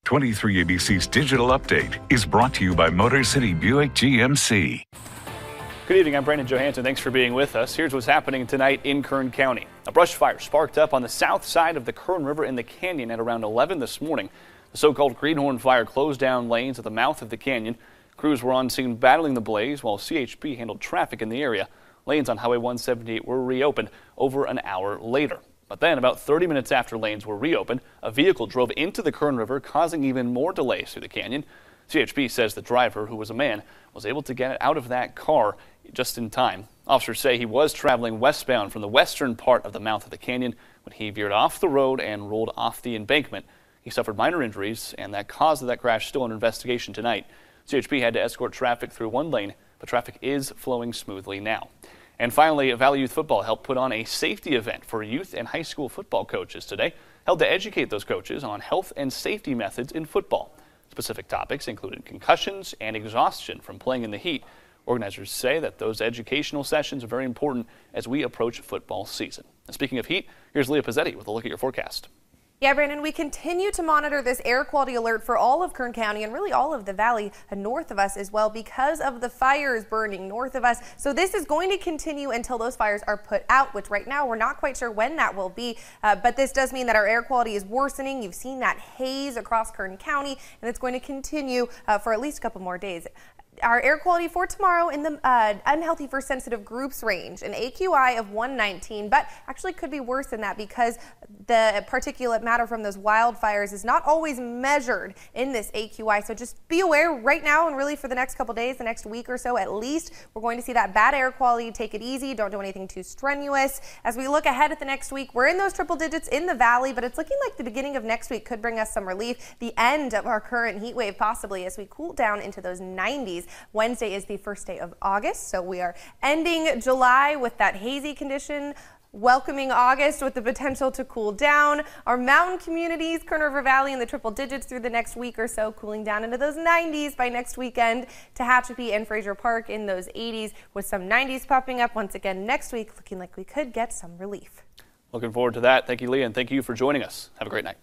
23ABC's Digital Update is brought to you by Motor City Buick GMC. Good evening, I'm Brandon Johansson. Thanks for being with us. Here's what's happening tonight in Kern County. A brush fire sparked up on the south side of the Kern River in the canyon at around 11 this morning. The so-called Greenhorn fire closed down lanes at the mouth of the canyon. Crews were on scene battling the blaze while CHP handled traffic in the area. Lanes on Highway 178 were reopened over an hour later. But then, about 30 minutes after lanes were reopened, a vehicle drove into the Kern River, causing even more delays through the canyon. CHP says the driver, who was a man, was able to get out of that car just in time. Officers say he was traveling westbound from the western part of the mouth of the canyon when he veered off the road and rolled off the embankment. He suffered minor injuries, and that cause of that crash still under investigation tonight. CHP had to escort traffic through one lane, but traffic is flowing smoothly now. And finally, Valley Youth Football helped put on a safety event for youth and high school football coaches today, held to educate those coaches on health and safety methods in football. Specific topics included concussions and exhaustion from playing in the heat. Organizers say that those educational sessions are very important as we approach football season. And speaking of heat, here's Leah Pizzetti with a look at your forecast. Yeah, Brandon, we continue to monitor this air quality alert for all of Kern County and really all of the valley north of us as well because of the fires burning north of us. So this is going to continue until those fires are put out, which right now we're not quite sure when that will be. But this does mean that our air quality is worsening. You've seen that haze across Kern County, and it's going to continue for at least a couple more days. Our air quality for tomorrow in the unhealthy for sensitive groups range, an AQI of 119, but actually could be worse than that because the particulate matter from those wildfires is not always measured in this AQI. So just be aware right now and really for the next couple days, the next week or so at least, we're going to see that bad air quality. Take it easy. Don't do anything too strenuous. As we look ahead at the next week, we're in those triple digits in the valley, but it's looking like the beginning of next week could bring us some relief. The end of our current heat wave possibly as we cool down into those 90s. Wednesday is the first day of August, so we are ending July with that hazy condition, welcoming August with the potential to cool down. Our mountain communities, Kern River Valley in the triple digits through the next week or so, cooling down into those 90s by next weekend. Tehachapi and Fraser Park in those 80s with some 90s popping up once again next week, looking like we could get some relief. Looking forward to that. Thank you, Leah, and thank you for joining us. Have a great night.